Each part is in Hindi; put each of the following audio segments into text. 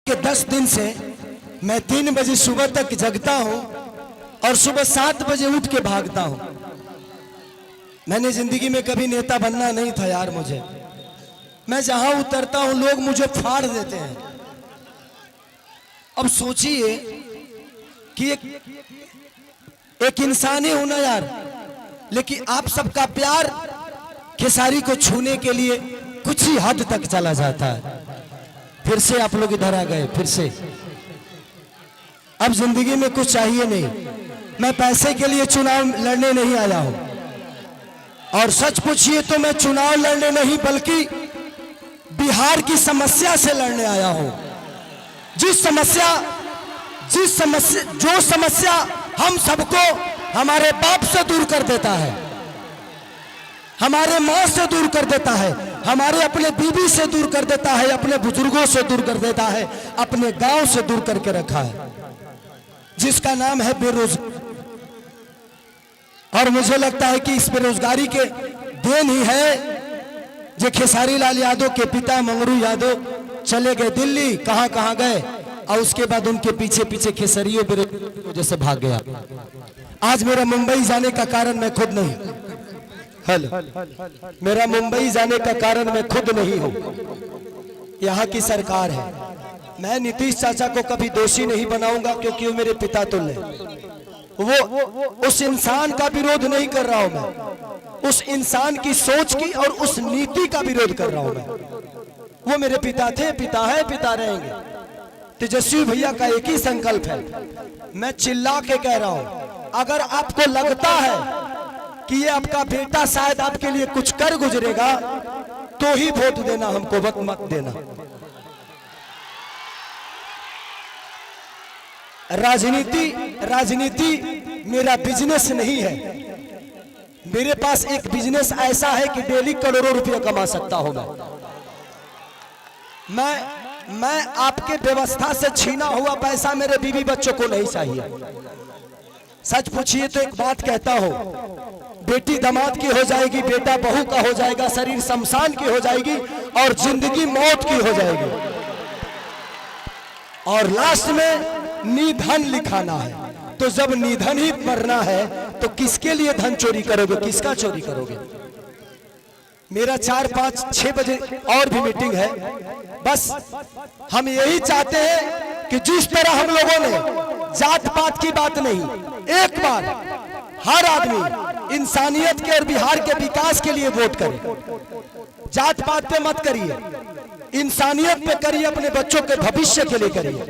कि 10 दिन से मैं 3 बजे सुबह तक जगता हूं और सुबह 7 बजे उठ के भागता हूं। मैंने जिंदगी में कभी नेता बनना नहीं था यार। मैं जहां उतरता हूं लोग मुझे फाड़ देते हैं। अब सोचिए कि एक इंसान ही हूं ना यार, लेकिन आप सबका प्यार खेसारी को छूने के लिए कुछ ही हद तक चला जाता है। फिर से आप लोग इधर आ गए, फिर से। अब जिंदगी में कुछ चाहिए नहीं। मैं पैसे के लिए चुनाव लड़ने नहीं आया हूं, और सच पूछिए तो मैं चुनाव लड़ने नहीं बल्कि बिहार की समस्या से लड़ने आया हूं। जो समस्या हम सबको हमारे बाप से दूर कर देता है, हमारे माँ से दूर कर देता है, हमारे अपने बीवी से दूर कर देता है, अपने बुजुर्गों से दूर कर देता है, अपने गांव से दूर करके रखा है, जिसका नाम है बेरोजगारी। और मुझे लगता है कि इस बेरोजगारी के देन ही है जो खेसारी लाल यादव के पिता मंगरू यादव चले गए दिल्ली। कहां कहां गए, और उसके बाद उनके पीछे पीछे खेसरियों बेरोजगारी जैसे भाग गया। आज मेरा मुंबई जाने का कारण मैं खुद नहीं, मेरा मुंबई जाने का कारण मैं खुद नहीं हूं, यहाँ की सरकार है। मैं नीतीश चाचा को कभी दोषी नहीं बनाऊंगा, क्योंकि वो मेरे पिता तुल्य हैं। वो उस इंसान का विरोध नहीं कर रहा हूं मैं, उस इंसान की सोच की और उस नीति का विरोध कर रहा हूं मैं। वो मेरे पिता थे, पिता है, पिता रहेंगे। तेजस्वी भैया का एक ही संकल्प है, मैं चिल्ला के कह रहा हूं, अगर आपको लगता है कि ये आपका बेटा शायद आपके लिए कुछ कर गुजरेगा तो ही वोट देना, हमको वक्त मत देना। राजनीति मेरा बिजनेस नहीं है। मेरे पास एक बिजनेस ऐसा है कि डेली करोड़ों रुपए कमा सकता हूं मैं आपके व्यवस्था से छीना हुआ पैसा मेरे बीवी बच्चों को नहीं चाहिए। सच पूछिए तो एक बात कहता हूं, बेटी दामाद की हो जाएगी, बेटा बहू का हो जाएगा, शरीर शमशान की हो जाएगी और जिंदगी मौत की हो जाएगी, और लास्ट में निधन लिखाना है। तो जब निधन ही मरना है तो किसके लिए धन चोरी करोगे, किसका चोरी करोगे? मेरा 4, 5, 6 बजे और भी मीटिंग है। बस हम यही चाहते हैं कि जिस तरह हम लोगों ने जात पात की बात नहीं, एक बार हर आदमी इंसानियत के और बिहार के विकास के लिए वोट करे। जात पात पे मत करिए, इंसानियत पे करिए, अपने बच्चों के भविष्य के लिए करिए।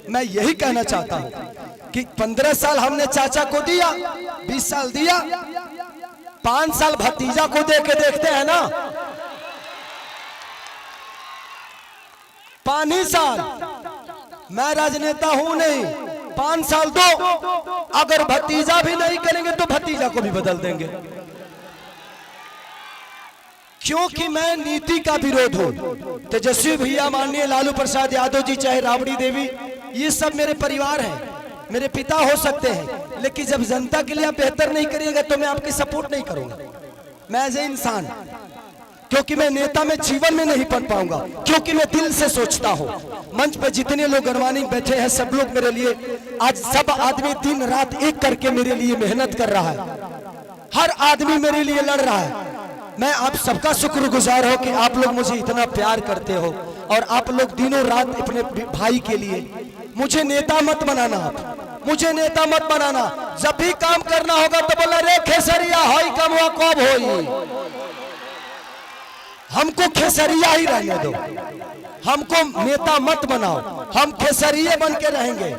मैं यही कहना चाहता हूं कि 15 साल हमने चाचा को दिया, 20 साल दिया, 5 साल भतीजा को दे के देखते हैं ना। 5 साल मैं राजनेता हूं नहीं, 5 साल दो, अगर भतीजा भी नहीं करेंगे तो भतीजा को भी बदल देंगे, क्योंकि मैं नीति का विरोध हूं। तेजस्वी भैया, माननीय लालू प्रसाद यादव जी, चाहे राबड़ी देवी, ये सब मेरे परिवार हैं, मेरे पिता हो सकते हैं, लेकिन जब जनता के लिए आप बेहतर नहीं करिएगा तो मैं आपकी सपोर्ट नहीं करूंगा। मैं एज ए इंसान, क्योंकि मैं नेता में जीवन में नहीं बन पाऊंगा, क्योंकि मैं दिल से सोचता हूं। मंच पे जितने लोग गणमानी बैठे हैं, सब लोग मेरे लिए, आज सब आदमी दिन रात एक करके मेरे लिए मेहनत कर रहा है, हर आदमी मेरे लिए लड़ रहा है। मैं आप सबका शुक्रगुजार हो कि आप लोग मुझे इतना प्यार करते हो, और आप लोग दिनों रात अपने भाई के लिए। मुझे नेता मत बनाना, आप मुझे नेता मत बनाना। जब भी काम करना होगा तो बोला, रे खेसरिया हाई कमवा कब होई, हमको खेसरिया ही रहने दो, हमको नेता मत बनाओ, हम खेसरिये बन के रहेंगे।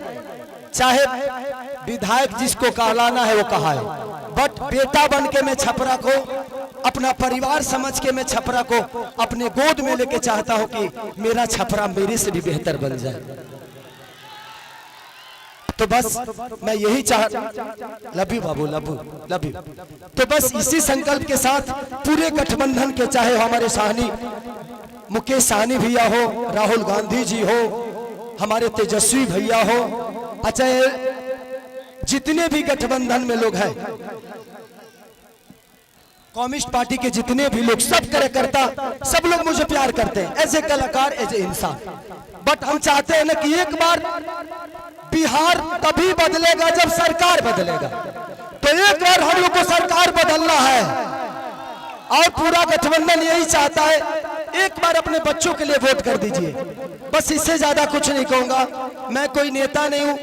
चाहे विधायक जिसको कहलाना है वो कहा है, बट बेटा बन के मैं छपरा को, अपना परिवार समझ के मैं छपरा को अपने गोद में लेके चाहता हूं कि मेरा छपरा मेरे से भी बेहतर बन जाए। तो बस मैं यही love you Babu, love you. तो बस इसी संकल्प के साथ पूरे गठबंधन के, चाहे हमारे साहनी मुकेश साहनी भैया हो, राहुल गांधी जी हो, हमारे तेजस्वी भैया हो, अच्छा जितने भी गठबंधन में लोग हैं, कम्युनिस्ट पार्टी के जितने भी लोग, सब कार्यकर्ता, सब लोग मुझे प्यार करते हैं एज ए कलाकार, एज ए इंसान। बट हम चाहते हैं ना कि एक बार बिहार तभी बदलेगा जब सरकार बदलेगा। तो एक बार हम लोग को सरकार बदलना है और पूरा गठबंधन यही चाहता है। एक बार अपने बच्चों के लिए वोट कर दीजिए, बस इससे ज्यादा कुछ नहीं कहूंगा। मैं कोई नेता नहीं हूं,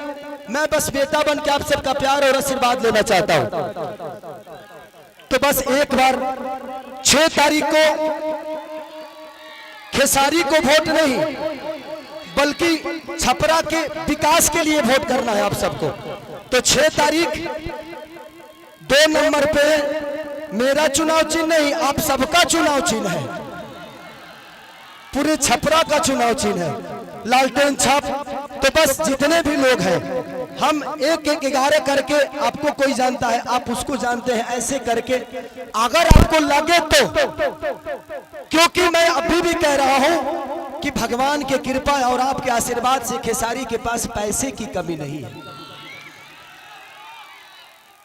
मैं बस बेटा बन के आप सबका प्यार और आशीर्वाद लेना चाहता हूं। तो बस एक बार 6 तारीख को खेसारी को वोट नहीं बल्कि छपरा के विकास के लिए वोट करना है आप सबको। तो 6 तारीख 2 नंबर पे मेरा चुनाव चिन्ह नहीं, आप सबका चुनाव चिन्ह है, पूरे छपरा का चुनाव चिन्ह है, लालटेन छाप। तो बस जितने भी लोग हैं हम 1-1-11 करके, आपको कोई जानता है, आप उसको जानते हैं, ऐसे करके अगर आपको लगे तो, क्योंकि मैं अभी भी कह रहा हूं कि भगवान की कृपा और आपके आशीर्वाद से खेसारी के पास पैसे की कमी नहीं है।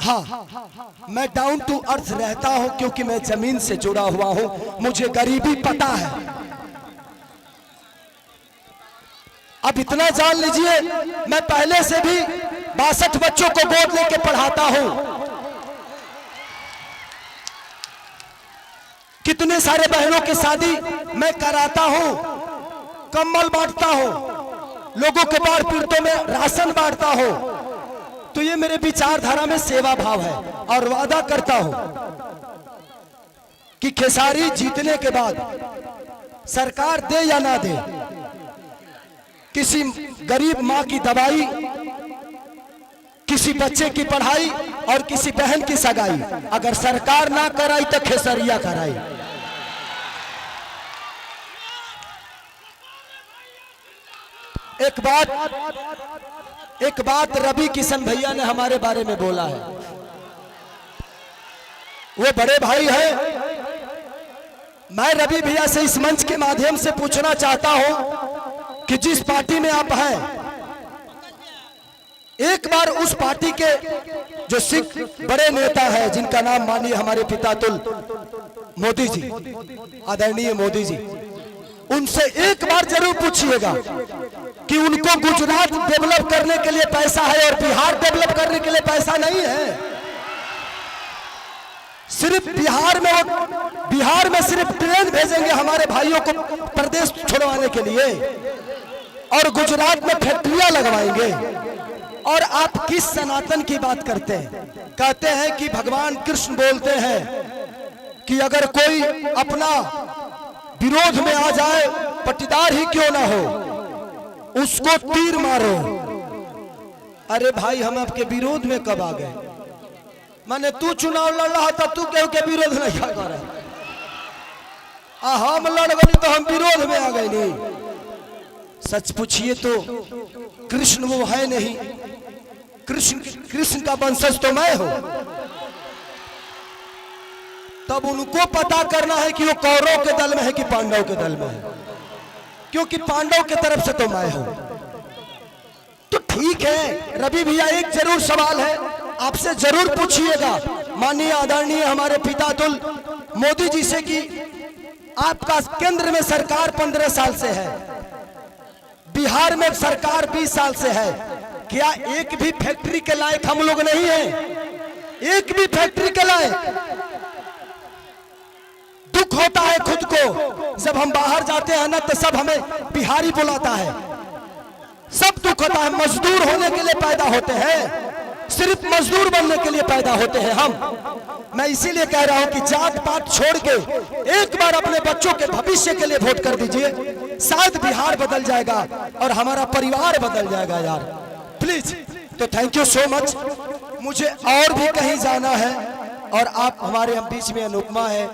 हाँ, मैं डाउन टू अर्थ रहता हूं क्योंकि मैं जमीन से जुड़ा हुआ हूं, मुझे गरीबी पता है। अब इतना जान लीजिए, मैं पहले से भी 62 बच्चों को गोद लेके पढ़ाता हूं, कितने सारे बहनों की शादी मैं कराता हूं, कंबल बांटता हूं, लोगों के बाढ़ पीड़ितों में राशन बांटता हूं। तो ये मेरे विचारधारा में सेवा भाव है और वादा करता हूं कि खेसारी जीतने के बाद सरकार दे या ना दे, किसी गरीब मां की दवाई, किसी बच्चे की पढ़ाई और किसी बहन की सगाई अगर सरकार ना कराई तो खेसरिया कराई। एक बात रवि किशन भैया ने हमारे बारे में बोला है, वो बड़े भाई हैं। मैं रवि भैया से इस मंच के माध्यम से पूछना चाहता हूं कि जिस पार्टी में आप हैं, एक बार उस पार्टी के जो सिख बड़े नेता है, जिनका नाम मानिए हमारे पितातुल मोदी जी, आदरणीय मोदी जी, उनसे एक बार जरूर पूछिएगा कि उनको गुजरात डेवलप करने के लिए पैसा है और बिहार डेवलप करने के लिए पैसा नहीं है। सिर्फ बिहार में सिर्फ ट्रेन भेजेंगे हमारे भाइयों को प्रदेश छोड़वाने के लिए और गुजरात में फैक्ट्रियां लगवाएंगे। और आप किस सनातन की बात करते हैं? कहते हैं कि भगवान कृष्ण बोलते हैं कि अगर कोई अपना विरोध में आ जाए, पट्टीदार ही क्यों ना हो, उसको तीर मारो। अरे भाई, हम आपके विरोध में कब आ गए? माने तू चुनाव लड़ रहा था, तू केहू के विरोध नहीं कर रहा, हम लड़ गए तो हम विरोध में आ गए नहीं। सच पूछिए तो कृष्ण वो है नहीं, कृष्ण का वंशज तो मैं हूं। तब उनको पता करना है कि वो कौरव के दल में है कि पांडव के दल में है, क्योंकि पांडव के तरफ से तो मैं हूं। तो ठीक है रवि भैया, एक जरूर सवाल है आपसे, जरूर पूछिएगा माननीय आदरणीय हमारे पितातुल मोदी जी से कि आपका केंद्र में सरकार 15 साल से है, बिहार में सरकार 20 साल से है, क्या एक भी फैक्ट्री के लायक हम लोग नहीं है? एक भी फैक्ट्री के लायक? दुख होता है खुद को जब हम बाहर जाते हैं ना, तो सब हमें बिहारी बुलाता है, सब दुख होता है। मजदूर होने के लिए पैदा होते हैं, सिर्फ मजदूर बनने के लिए पैदा होते हैं हम। मैं इसीलिए कह रहा हूं कि जात पात छोड़ के एक बार अपने बच्चों के भविष्य के लिए वोट कर दीजिए, शायद बिहार बदल जाएगा और हमारा परिवार बदल जाएगा यार, प्लीज। तो थैंक यू सो मच। मुझे और भी कहीं जाना है और आप हमारे बीच में अनुपमा है,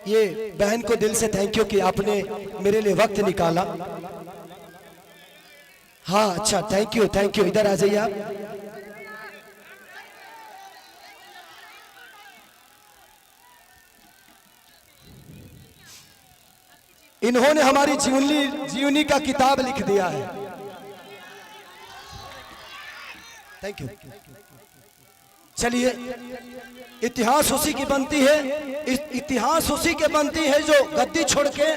ये बहन को दिल से थैंक यू कि आपने मेरे लिए वक्त निकाला। हाँ अच्छा, थैंक यू। इधर आ जाइए आप। इन्होंने हमारी जीवनी का किताब लिख दिया है। Thank you. चलिए, इतिहास उसी की बनती है, इतिहास उसी के बनती है जो गद्दी छोड़ के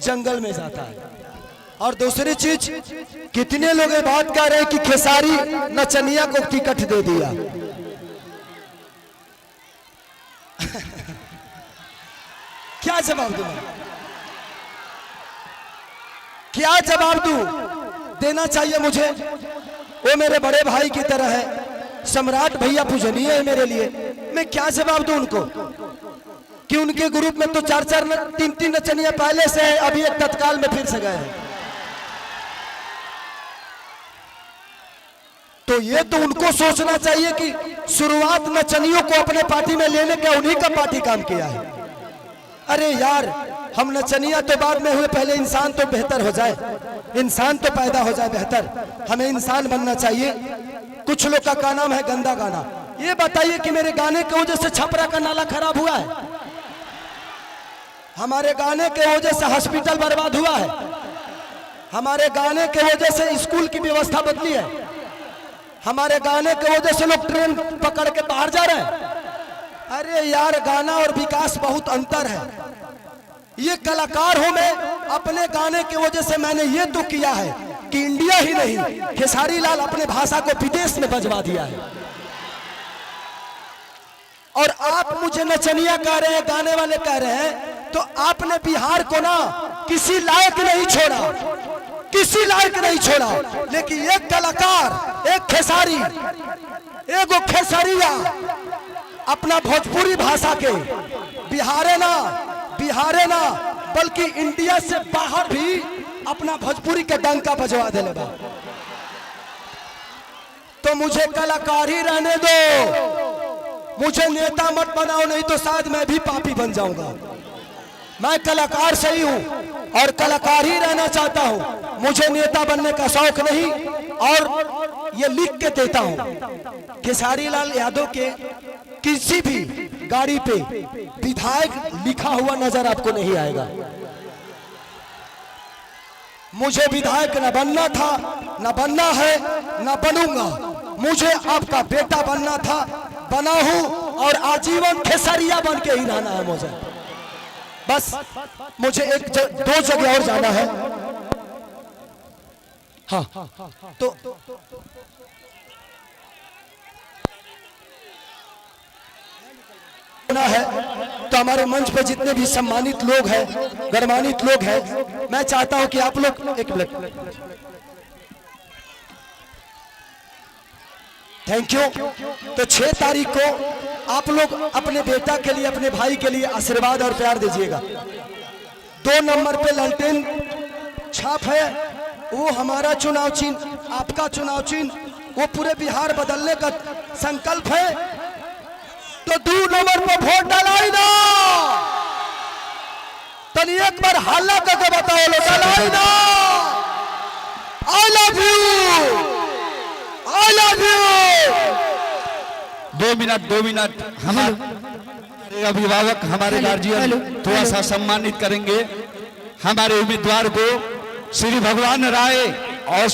जंगल में जाता है। और दूसरी चीज, कितने लोग ये बात कर रहे हैं कि खेसारी नचनिया को टिकट दे दिया। क्या जवाब दूं? क्या जवाब दूं? देना चाहिए मुझे। वो मेरे बड़े भाई की तरह है, सम्राट भैया पूजनीय है मेरे लिए। मैं क्या जवाब दूं उनको कि उनके ग्रुप में तो 4-4 3-3 नचनिया पहले से है, अभी एक तत्काल में फिर से गए हैं। तो ये तो उनको सोचना चाहिए कि शुरुआत नचनियों को अपने पार्टी में लेने का उन्हीं का पार्टी काम किया है। अरे यार, हम नचनिया तो बाद में हुए, पहले इंसान तो बेहतर हो जाए, इंसान तो पैदा हो जाए बेहतर। हमें इंसान बनना चाहिए। कुछ लोग का नाम है गंदा गाना। ये बताइए कि मेरे गाने की वजह से छपरा का नाला खराब हुआ है? हमारे गाने के वजह से हॉस्पिटल बर्बाद हुआ है? हमारे गाने के वजह से स्कूल की व्यवस्था बदली है? हमारे गाने की वजह से लोग ट्रेन पकड़ के बाहर जा रहे हैं? अरे यार, गाना और विकास बहुत अंतर है। ये कलाकार हूं मैं, अपने गाने की वजह से मैंने ये तो किया है कि इंडिया ही नहीं, खेसारी लाल अपने भाषा को विदेश में बजवा दिया है। और आप मुझे नचनिया कह रहे हैं, गाने वाले कह रहे हैं, तो आपने बिहार को ना किसी लायक नहीं छोड़ा, किसी लायक नहीं छोड़ा। लेकिन एक कलाकार, एक खेसारी, एगो खेसरिया अपना भोजपुरी भाषा के बिहारे ना बल्कि इंडिया से बाहर भी अपना भोजपुरी के डंका बजवा दे लेगा। तो मुझे कलाकार ही रहने दो, मुझे नेता मत बनाओ, नहीं तो शायद मैं भी पापी बन जाऊंगा। मैं कलाकार सही हूं और कलाकार ही रहना चाहता हूं। मुझे नेता बनने का शौक नहीं। और ये लिख के देता हूं, खेसारी लाल यादव के किसी भी गाड़ी पे विधायक लिखा हुआ नजर आपको नहीं आएगा। मुझे विधायक न बनना था, न बनना है, न बनूंगा। मुझे आपका बेटा बनना था, बना हूं और आजीवन खेसरिया बन के ही रहना है मुझे। बस मुझे दो जगह और जाना है। हाँ, तो है तो हमारे मंच पे जितने भी सम्मानित लोग हैं, गणमान्वित लोग हैं, मैं चाहता हूं कि आप लोग एक मिनट, थैंक यू। तो 6 तारीख को आप लोग अपने बेटा के लिए, अपने भाई के लिए आशीर्वाद और प्यार दीजिएगा। 2 नंबर पे लालटेन छाप है, वो हमारा चुनाव चिन्ह, आपका चुनाव चिन्ह, वो पूरे बिहार बदलने का संकल्प है। तो 2 नंबर पर वोट डालाई ना, तनी एक बार हल्ला करके बताओ लो, डालाई ना। I love you, I love you. 2 minute हमारे अभिभावक, हमारे गार्जियन थोड़ा सा सम्मानित करेंगे हमारे उम्मीदवार को, श्री भगवान राय और